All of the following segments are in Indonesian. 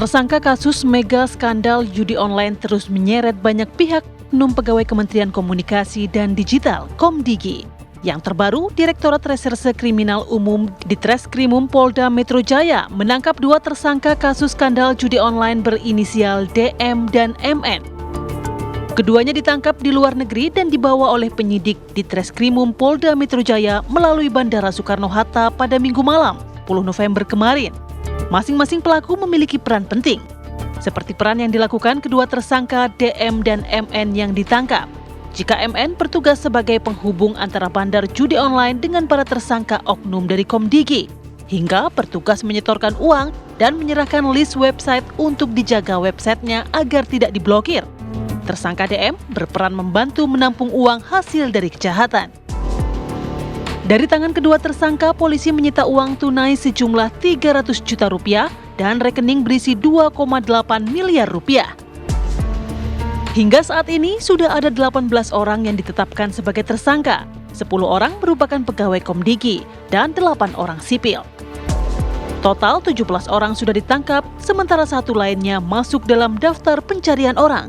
Tersangka kasus mega skandal judi online terus menyeret banyak pihak, oknum pegawai Kementerian Komunikasi dan Digital (Komdigi). Yang terbaru, Direktorat Reserse Kriminal Umum Ditreskrimum Polda Metro Jaya menangkap 2 tersangka kasus skandal judi online berinisial DM dan MN. Keduanya ditangkap di luar negeri dan dibawa oleh penyidik Ditreskrimum Polda Metro Jaya melalui Bandara Soekarno-Hatta pada Minggu malam, 10 November kemarin. Masing-masing pelaku memiliki peran penting, seperti peran yang dilakukan kedua tersangka DM dan MN yang ditangkap. Jika MN bertugas sebagai penghubung antara bandar judi online dengan para tersangka oknum dari Komdigi, hingga bertugas menyetorkan uang dan menyerahkan list website untuk dijaga websitenya agar tidak diblokir. Tersangka DM berperan membantu menampung uang hasil dari kejahatan. Dari tangan kedua tersangka, polisi menyita uang tunai sejumlah 300 juta rupiah dan rekening berisi 2,8 miliar rupiah. Hingga saat ini sudah ada 18 orang yang ditetapkan sebagai tersangka. 10 orang merupakan pegawai Komdigi dan 8 orang sipil. Total 17 orang sudah ditangkap, sementara 1 lainnya masuk dalam daftar pencarian orang.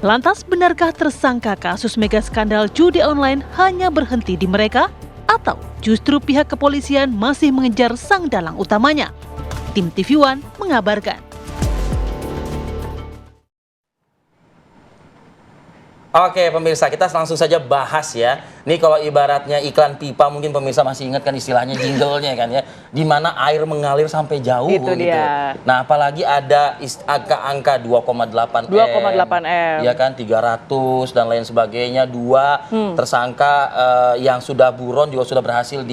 Lantas, benarkah tersangka kasus mega skandal judi online hanya berhenti di mereka? Atau justru pihak kepolisian masih mengejar sang dalang utamanya? Tim TV One mengabarkan. Oke pemirsa, kita langsung saja bahas ya. Ini kalau ibaratnya iklan pipa, mungkin pemirsa masih ingat kan istilahnya, jinglenya kan ya. Di mana air mengalir sampai jauh itu gitu. Dia. Nah apalagi ada angka-angka 2,8 M. 2,8 M. Ya kan, 300 dan lain sebagainya. 2 tersangka yang sudah buron juga sudah berhasil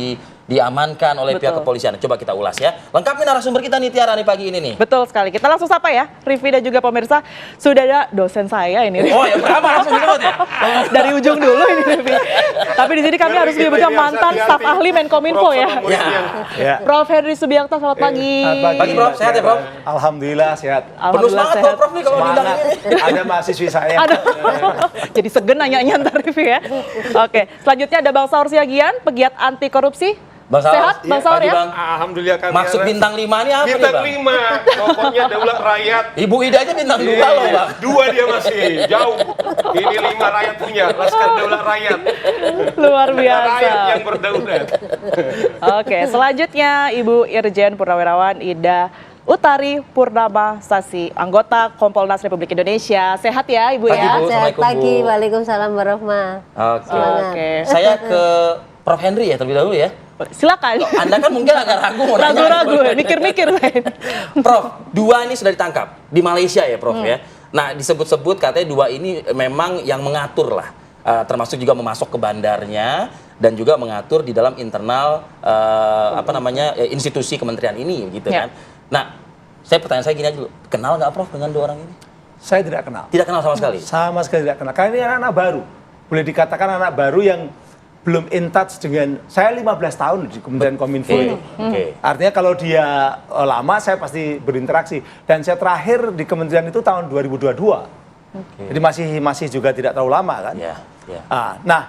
diamankan oleh pihak kepolisian. Coba kita ulas ya. Lengkapi narasumber kita nih Tiara nih pagi ini nih. Betul sekali. Kita langsung sapa ya, Rivi dan juga pemirsa. Sudah ada dosen saya ini. Oh ya, berapa langsung disebut ya? Dari ujung dulu ini Rivi. Tapi di sini kami harus menyebutkan mantan staf ahli Menkominfo ya. Ya. Prof. Henry Subiakto, selamat pagi. Pagi Prof, sehat ya Prof? Alhamdulillah sehat. Penuh semangat sehat. Prof nih kalau diundang ini. Ada mahasiswi saya. Aduh. Jadi segen nanya-nanya ntar Rivi ya. Oke, selanjutnya ada Bang Saur Siagian, pegiat anti korupsi. Bang Saur. Sehat, Bang Saur ya? Bang. Alhamdulillah kami. Maksud bintang 5 ini apa bintang nih Bang? 5, pokoknya daulat rakyat. Ibu Ida aja bintang 2 loh Bang. 2 dia masih, jauh. Ini 5 rakyat punya, Laskar Daulat Rakyat. Luar biasa. Rakyat yang berdaulat. Oke, selanjutnya Ibu Irjen Purnawirawan Ida Utari Purnama Sasi, anggota Kompolnas Republik Indonesia. Sehat ya Ibu Pagi, ya? Bu. Sehat Assalamualaikum, pagi, Bu. waalaikumsalam warahmatullahi Oke. Saya ke Prof Henry ya terlebih dahulu ya. Silakan. Anda kan mungkin agak ragu mau nanya. Ragu-ragu, mikir-mikir. Prof, 2 ini sudah ditangkap di Malaysia ya Prof ya. Nah disebut-sebut katanya 2 ini memang yang mengatur lah. Termasuk juga memasok ke bandarnya dan juga mengatur di dalam internal institusi kementerian ini gitu kan. Nah, pertanyaan saya gini aja dulu. Kenal nggak Prof dengan 2 orang ini? Saya tidak kenal. Tidak kenal sama sekali? Sama sekali tidak kenal. Karena ini anak baru. Boleh dikatakan anak baru yang belum in touch dengan saya 15 tahun di Kementerian Kominfo itu. Artinya kalau dia lama saya pasti berinteraksi. Dan saya terakhir di kementerian itu tahun 2022. Jadi masih juga tidak terlalu lama kan. Nah,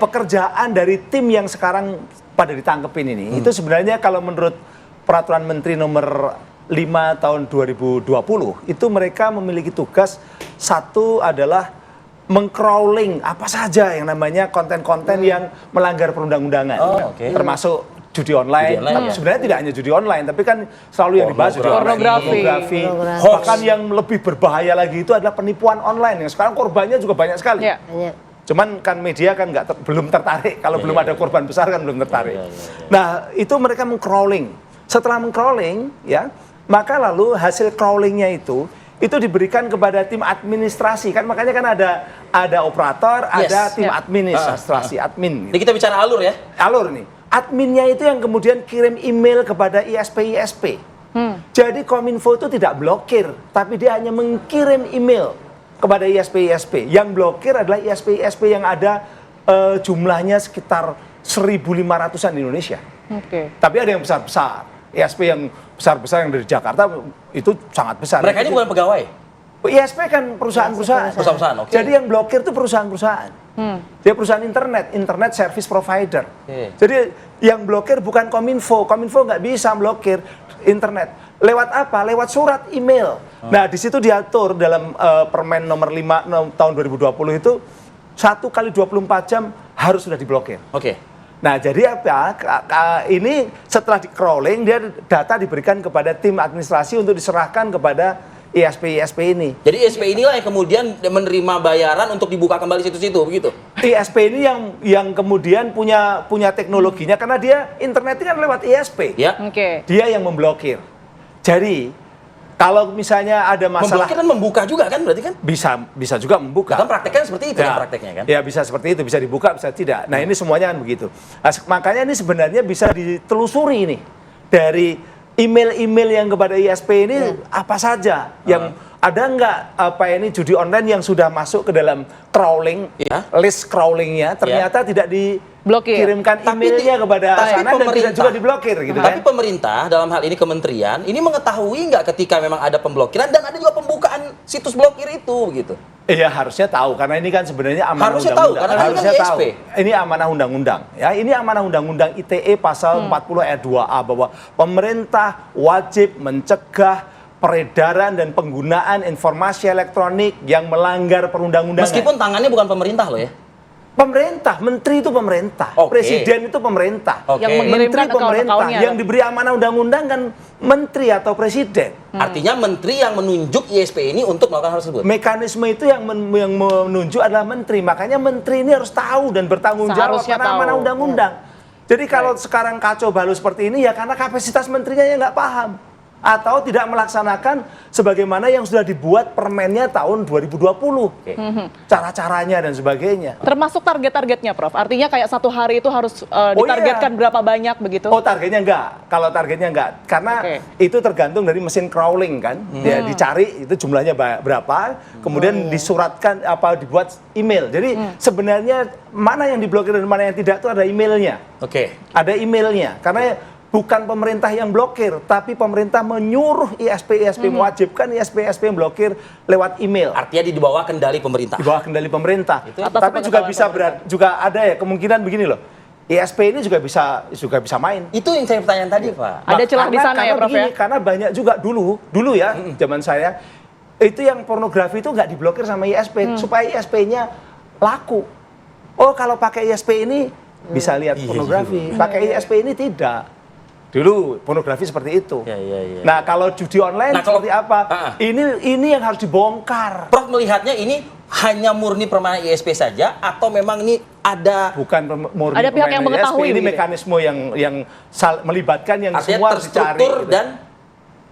pekerjaan dari tim yang sekarang pada ditangkepin ini itu sebenarnya kalau menurut Peraturan Menteri nomor 5 tahun 2020 itu mereka memiliki tugas, satu adalah meng-crawling apa saja yang namanya konten-konten yang melanggar perundang-undangan, termasuk judi online. Tapi sebenarnya tidak hanya judi online, tapi kan selalu yang dibahas judi pornografi. Bahkan yang lebih berbahaya lagi itu adalah penipuan online yang sekarang korbannya juga banyak sekali. Cuman kan media kan belum tertarik, kalau belum ada korban besar kan belum tertarik. Nah itu mereka meng-crawling. Setelah meng-crawling ya, maka lalu hasil crawlingnya itu diberikan kepada tim administrasi kan, makanya kan ada operator, ada tim administrasi, admin. Jadi kita bicara alur ya? Alur nih. Adminnya itu yang kemudian kirim email kepada ISP. Jadi Kominfo itu tidak blokir, tapi dia hanya mengirim email kepada ISP. Yang blokir adalah ISP yang ada jumlahnya sekitar 1.500-an di Indonesia. Tapi ada yang besar-besar. ISP yang besar-besar yang dari Jakarta itu sangat besar. Mereka ini bukan pegawai? ISP kan perusahaan-perusahaan. Jadi yang blokir itu perusahaan-perusahaan. Dia perusahaan internet service provider. Jadi yang blokir bukan Kominfo. Kominfo nggak bisa blokir internet. Lewat apa? Lewat surat email. Nah, di situ diatur dalam Permen nomor 5 tahun 2020 itu 1 kali 24 jam harus sudah diblokir. Oke. Nah, jadi apa? Ini setelah di-crawling, dia data diberikan kepada tim administrasi untuk diserahkan kepada ISP ini. Jadi ISP inilah yang kemudian menerima bayaran untuk dibuka kembali situs-situ, begitu? ISP ini yang kemudian punya teknologinya, karena dia internetnya kan lewat ISP. Ya. Oke. Dia yang memblokir. Jadi, kalau misalnya ada masalah... Memblokir dan membuka juga kan berarti kan? Bisa juga membuka. Kan prakteknya seperti itu kan prakteknya kan? Ya bisa seperti itu, bisa dibuka, bisa tidak. Nah ini semuanya kan begitu. Nah, makanya ini sebenarnya bisa ditelusuri ini. Dari email-email yang kepada ISP ini apa saja. Yang ada nggak judi online yang sudah masuk ke dalam crawling, list crawlingnya, ternyata tidak dikirimkan emailnya kepada sana dan tidak juga diblokir gitu kan. Tapi pemerintah dalam hal ini kementerian ini mengetahui nggak ketika memang ada pemblokiran dan ada juga pembukaan situs blokir itu gitu. Iya harusnya tahu karena ini kan sebenarnya amanah harusnya tahu undang-undang. karena Harusnya kan tahu. Ini amanah undang-undang. Ya, ini amanah undang-undang ITE pasal 40 ayat 2A bahwa pemerintah wajib mencegah peredaran dan penggunaan informasi elektronik yang melanggar perundang-undangan. Meskipun tangannya bukan pemerintah loh ya. Pemerintah, menteri itu pemerintah, presiden itu pemerintah, Yang menteri mengirimkan pemerintah, account-accountnya. yang diberi amanah undang-undang kan menteri atau presiden. Artinya menteri yang menunjuk ISP ini untuk melakukan hal tersebut. Mekanisme itu yang menunjuk adalah menteri, makanya menteri ini harus tahu dan bertanggung jawab Seharusnya karena tahu. amanah undang-undang. Jadi kalau sekarang kacau balau seperti ini ya karena kapasitas menterinya yang nggak paham. Atau tidak melaksanakan sebagaimana yang sudah dibuat permennya tahun 2020. Cara-caranya dan sebagainya. Termasuk target-targetnya, Prof. Artinya kayak satu hari itu harus ditargetkan berapa banyak begitu? Oh targetnya enggak, kalau targetnya enggak. Karena itu tergantung dari mesin crawling kan. Dia dicari itu jumlahnya berapa, kemudian disuratkan dibuat email. Jadi sebenarnya mana yang diblokir dan mana yang tidak itu ada emailnya. Ada emailnya, karena bukan pemerintah yang blokir, tapi pemerintah menyuruh ISP mewajibkan ISP blokir lewat email. Artinya di bawah kendali pemerintah. Di bawah kendali pemerintah. Itu tapi juga bisa juga ada ya kemungkinan begini loh. ISP ini juga bisa main. Itu yang saya pertanyaan tadi, Pak. Ada celah di sana ya, Prof begini, ya? Karena banyak juga dulu ya zaman saya itu yang pornografi itu nggak diblokir sama ISP supaya ISP-nya laku. Oh kalau pakai ISP ini bisa lihat pornografi, pakai ISP ini tidak. Dulu pornografi seperti itu. Nah kalau judi online seperti apa? Ini yang harus dibongkar. Prof melihatnya ini hanya murni permainan ISP saja atau memang ini ada murni ada pihak yang mengetahui ISP, ini begitu? mekanisme yang melibatkan yang artinya semua harus dicari. terstruktur gitu. dan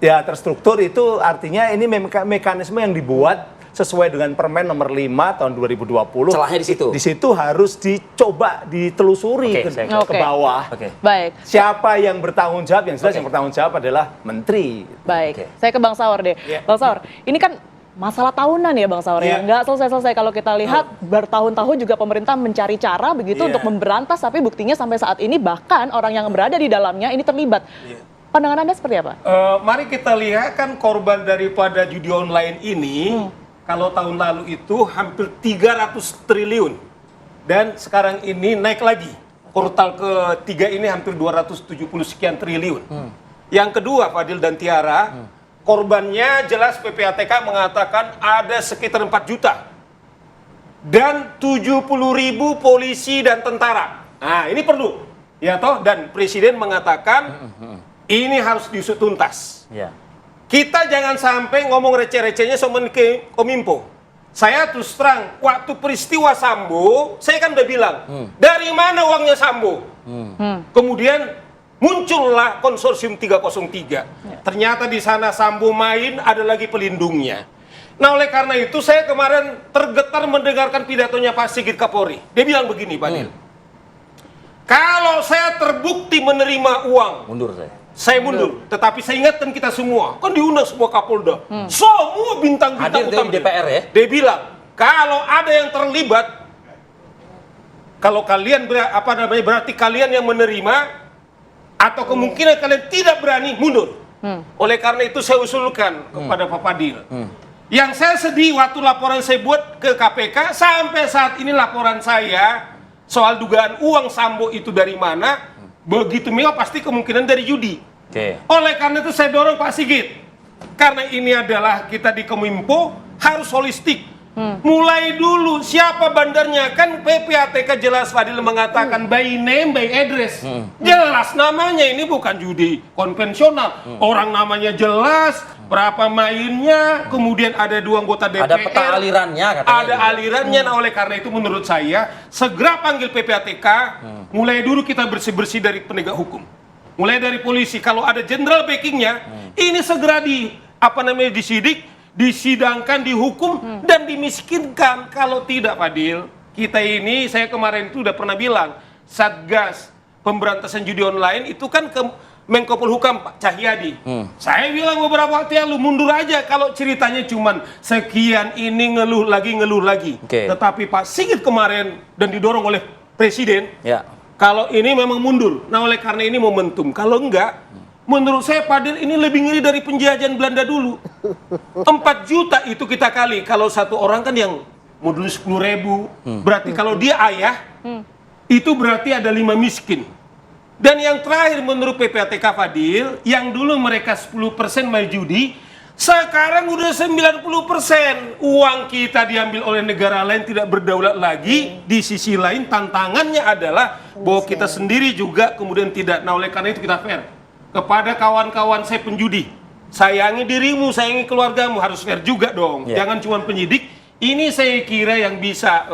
ya terstruktur itu artinya ini mekanisme yang dibuat sesuai dengan Permen nomor 5 tahun 2020. Celahnya di situ. Di situ harus dicoba ditelusuri ke bawah. Baik. Siapa yang bertanggung jawab? Yang jelas yang bertanggung jawab adalah menteri. Baik. Saya ke Bang Saur deh. Bang Saur, ini kan masalah tahunan ya Bang Saur ya. Nggak selesai-selesai kalau kita lihat bertahun-tahun juga pemerintah mencari cara begitu untuk memberantas, tapi buktinya sampai saat ini bahkan orang yang berada di dalamnya ini terlibat. Pandangan Anda seperti apa? Mari kita lihat kan korban daripada judi online ini, kalau tahun lalu itu hampir 300 triliun. Dan sekarang ini naik lagi. Kuartal ketiga ini hampir 270 sekian triliun. Yang kedua, Fadil dan Tiara, korbannya jelas PPATK mengatakan ada sekitar 4 juta. Dan 70.000 polisi dan tentara. Nah, ini perlu. Ya toh, dan Presiden mengatakan ini harus diusut tuntas. Kita jangan sampai ngomong receh-recehnya sama Kominfo. Saya terus terang, waktu peristiwa Sambo, saya kan udah bilang, dari mana uangnya Sambo? Kemudian muncullah konsorsium 303. Ternyata di sana Sambo main, ada lagi pelindungnya. Nah oleh karena itu saya kemarin tergetar mendengarkan pidatonya Pak Sigit Kapolri. Dia bilang begini, Pak Nil. Kalau saya terbukti menerima uang, mundur saya mundur, tetapi saya ingatkan kita semua, kan diundang semua Kapolda, semua bintang-bintang utama di DPR ya. Dia bilang, kalau ada yang terlibat, kalau kalian berarti kalian yang menerima, atau kemungkinan kalian tidak berani mundur. Oleh karena itu saya usulkan kepada Pak Fadil. Yang saya sedih waktu laporan saya buat ke KPK, sampai saat ini laporan saya soal dugaan uang Sambo itu dari mana, begitu mewah pasti kemungkinan dari judi. Oke. Oleh karena itu saya dorong Pak Sigit, karena ini adalah kita di Kominfo harus holistik. Mulai dulu siapa bandarnya, kan PPATK jelas Fadil mengatakan by name by address. Jelas namanya, ini bukan judi konvensional. Orang namanya jelas, berapa mainnya, kemudian ada 2 anggota DPR. Ada peta alirannya katanya. Ada alirannya. Nah, oleh karena itu menurut saya segera panggil PPATK. Mulai dulu kita bersih-bersih dari penegak hukum. Mulai dari polisi, kalau ada general backingnya, ini segera disidik, disidangkan, dihukum, dan dimiskinkan. Kalau tidak, Fadil, kita ini, saya kemarin itu udah pernah bilang, Satgas Pemberantasan Judi Online itu kan ke Menko Polhukam Pak Cahyadi. Saya bilang beberapa waktu lalu, mundur aja kalau ceritanya cuman sekian ini ngeluh lagi. Tetapi Pak Sigit kemarin, dan didorong oleh Presiden, kalau ini memang mundur. Nah, oleh karena ini momentum. Kalau enggak, menurut saya Fadil ini lebih ngeri dari penjajahan Belanda dulu. 4 juta itu kita kali. Kalau satu orang kan yang modul 10.000. Berarti kalau dia ayah, itu berarti ada 5 miskin. Dan yang terakhir menurut PPATK Fadil, yang dulu mereka 10% main judi, sekarang udah 90%. Uang kita diambil oleh negara lain, tidak berdaulat lagi. Di sisi lain tantangannya adalah bahwa kita sendiri juga kemudian tidak. Nah, oleh karena itu kita fair. Kepada kawan-kawan saya penjudi, sayangi dirimu, sayangi keluargamu, harus fair juga dong. Jangan cuma penyidik. Ini saya kira yang bisa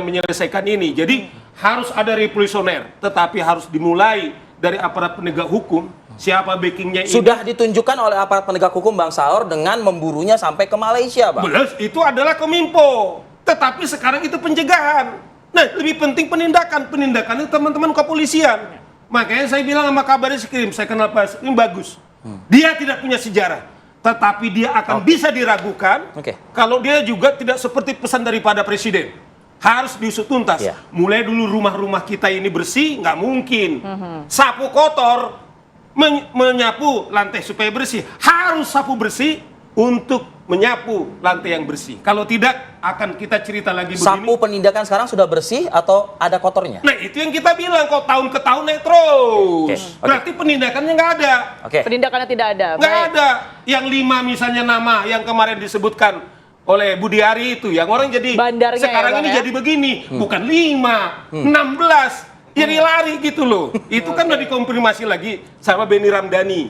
menyelesaikan ini. Jadi harus ada revolusioner, tetapi harus dimulai dari aparat penegak hukum. Siapa backingnya ini? Sudah ditunjukkan oleh aparat penegak hukum Bang Saur dengan memburunya sampai ke Malaysia, Bang. Belas, itu adalah Kominfo. Tetapi sekarang itu pencegahan. Nah, lebih penting penindakan. Penindakan itu teman-teman kepolisian. Makanya saya bilang sama kabar Eskrim, saya kenal Pak Eskrim bagus. Dia tidak punya sejarah, tetapi dia akan bisa diragukan kalau dia juga tidak seperti pesan daripada Presiden. Harus diusut tuntas. Mulai dulu rumah-rumah kita ini bersih, nggak mungkin. Sapu kotor, menyapu lantai supaya bersih. Harus sapu bersih untuk menyapu lantai yang bersih. Kalau tidak, akan kita cerita lagi begini. Sapu penindakan sekarang sudah bersih atau ada kotornya? Nah, itu yang kita bilang, kok tahun ke tahun naik terus. Berarti penindakannya nggak ada. Penindakannya tidak ada. Nggak ada. Yang 5 misalnya nama yang kemarin disebutkan oleh Budi Ari itu, yang orang jadi bandarnya sekarang ini jadi begini. Bukan 5, 16. Jadi lari gitu loh. Itu kan udah dikonfirmasi lagi sama Benny Ramdhani.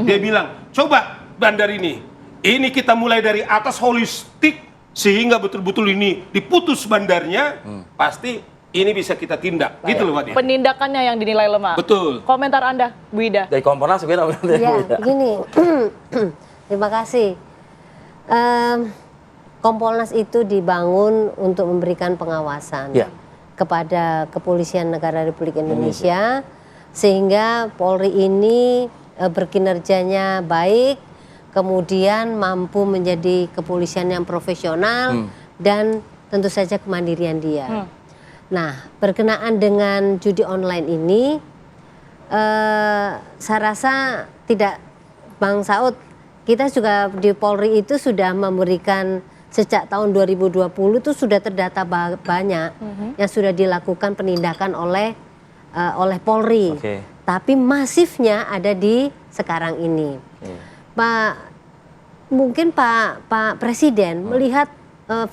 Dia bilang, coba bandar ini kita mulai dari atas holistik, sehingga betul-betul ini diputus bandarnya, pasti ini bisa kita tindak. Gitu loh, Pak. Penindakannya yang dinilai lemah. Betul. Komentar Anda, Bu Ida. Dari Kompolnas sebenarnya. Ya, begini. Terima kasih. Kompolnas itu dibangun untuk memberikan pengawasan kepada Kepolisian Negara Republik Indonesia, sehingga Polri ini berkinerjanya baik, kemudian mampu menjadi kepolisian yang profesional, dan tentu saja kemandirian dia. Nah, berkenaan dengan judi online ini, saya rasa tidak, Bang Saud, kita juga di Polri itu sudah memberikan sejak tahun 2020 itu sudah terdata banyak yang sudah dilakukan penindakan oleh Polri. Tapi masifnya ada di sekarang ini. Mungkin Pak Presiden melihat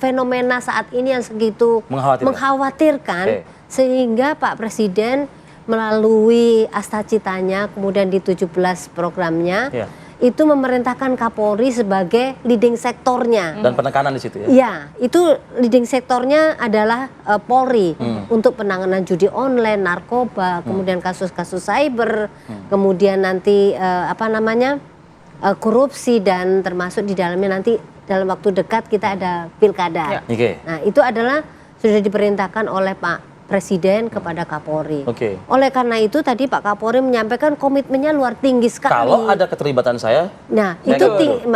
fenomena saat ini yang segitu mengkhawatirkan, sehingga Pak Presiden melalui Astacitanya, kemudian di 17 programnya, itu memerintahkan Kapolri sebagai leading sektornya. Dan penekanan di situ ya? Ya, itu leading sektornya adalah Polri untuk penanganan judi online, narkoba, kemudian kasus-kasus cyber, kemudian nanti korupsi, dan termasuk di dalamnya nanti dalam waktu dekat kita ada pilkada. Nah, itu adalah sudah diperintahkan oleh Pak Presiden kepada Kapolri. Oleh karena itu tadi Pak Kapolri menyampaikan komitmennya luar tinggi sekali. Kalau ada keterlibatan saya, nah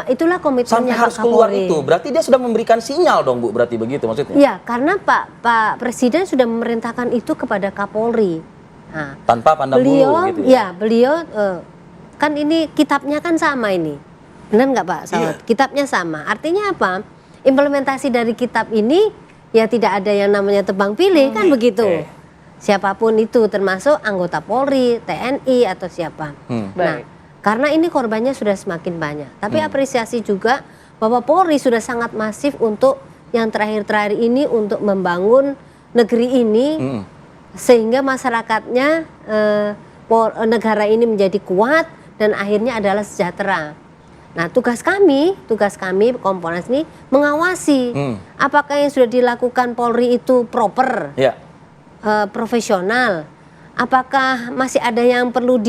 itulah komitmennya sampai harus keluar itu. Berarti dia sudah memberikan sinyal dong, Bu. Berarti begitu maksudnya? Ya, karena Pak Presiden sudah memerintahkan itu kepada Kapolri. Nah, tanpa pandang bulu gitu ya? Ya, beliau kan ini kitabnya kan sama ini. Benar nggak Pak Saud? Kitabnya sama. Artinya apa? Implementasi dari kitab ini ya tidak ada yang namanya tebang pilih, kan begitu. Siapapun itu, termasuk anggota Polri, TNI atau siapa. Nah, Karena ini korbannya sudah semakin banyak. Tapi apresiasi juga bahwa Polri sudah sangat masif untuk yang terakhir-terakhir ini untuk membangun negeri ini sehingga masyarakatnya negara ini menjadi kuat dan akhirnya adalah sejahtera. Nah, tugas kami Kompolnas ini mengawasi apakah yang sudah dilakukan Polri itu proper, profesional, apakah masih ada yang perlu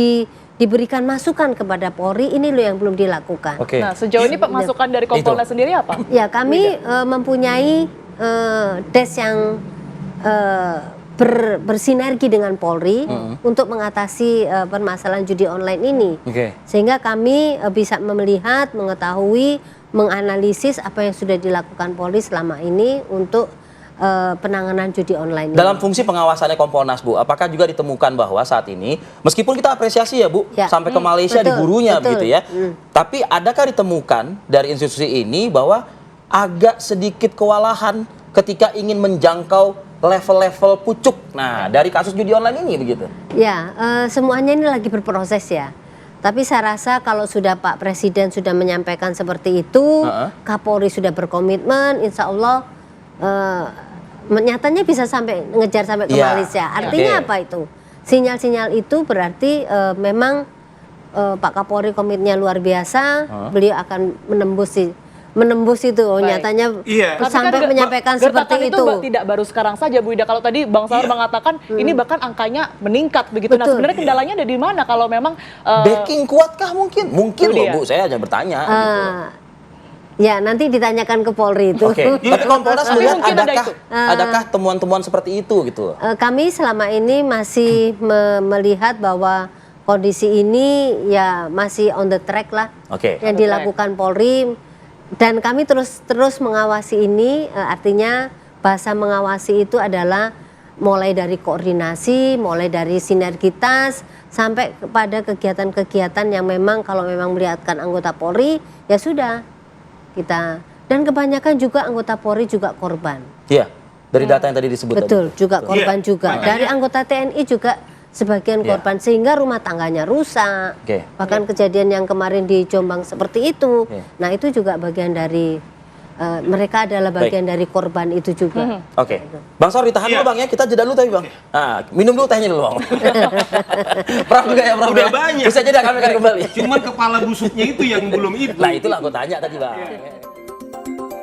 diberikan masukan kepada Polri, ini loh yang belum dilakukan. Nah, sejauh ini masukan dari Kompolnas sendiri apa? Ya, kami mempunyai des yang bersinergi dengan Polri untuk mengatasi permasalahan judi online ini. Sehingga kami bisa melihat, mengetahui, menganalisis apa yang sudah dilakukan Polri selama ini untuk penanganan judi online ini. Dalam fungsi pengawasannya Kompolnas, Bu, apakah juga ditemukan bahwa saat ini, meskipun kita apresiasi ya, Bu, sampai ke Malaysia diburunya begitu ya, tapi adakah ditemukan dari institusi ini bahwa agak sedikit kewalahan ketika ingin menjangkau level-level pucuk, nah dari kasus judi online ini begitu? Ya, semuanya ini lagi berproses ya. Tapi saya rasa kalau sudah Pak Presiden sudah menyampaikan seperti itu, Kapolri sudah berkomitmen, insya Allah nyatanya bisa sampai ngejar sampai ke Malaysia. Artinya apa itu? Sinyal-sinyal itu berarti memang Pak Kapolri komitnya luar biasa, beliau akan menembus itu, nyatanya sampai menyampaikan seperti itu. Tidak baru sekarang saja, Bu Ida. Kalau tadi Bang Saur mengatakan ini bahkan angkanya meningkat begitu. Nah, sebenarnya kendalanya ada di mana kalau memang backing kuatkah mungkin? Mungkin loh, Bu, saya hanya bertanya gitu. Ya, nanti ditanyakan ke Polri itu. Tapi Kompolnas melihat adakah temuan-temuan seperti itu gitu? Kami selama ini masih melihat bahwa kondisi ini ya masih on the track lah yang dilakukan Polri. Dan kami terus mengawasi ini, artinya bahasa mengawasi itu adalah mulai dari koordinasi, mulai dari sinergitas, sampai kepada kegiatan-kegiatan yang memang kalau memang melihatkan anggota Polri, ya sudah kita. Dan kebanyakan juga anggota Polri juga korban. Iya, dari data yang tadi disebut. Betul, juga korban juga. Dari anggota TNI juga sebagian korban, sehingga rumah tangganya rusak. Bahkan kejadian yang kemarin di Jombang seperti itu. Nah, itu juga bagian dari mereka adalah bagian dari korban itu juga. Bang Saur ditahan dulu, Bang, ya. Kita jeda dulu tapi, Bang. Nah, minum dulu tehnya dulu, Bang. Prof juga ya, Prof. Udah banyak. Bisa jadi kami akan kembali. Cuman kepala busuknya itu yang belum itu. Nah, itulah aku tanya tadi, Bang.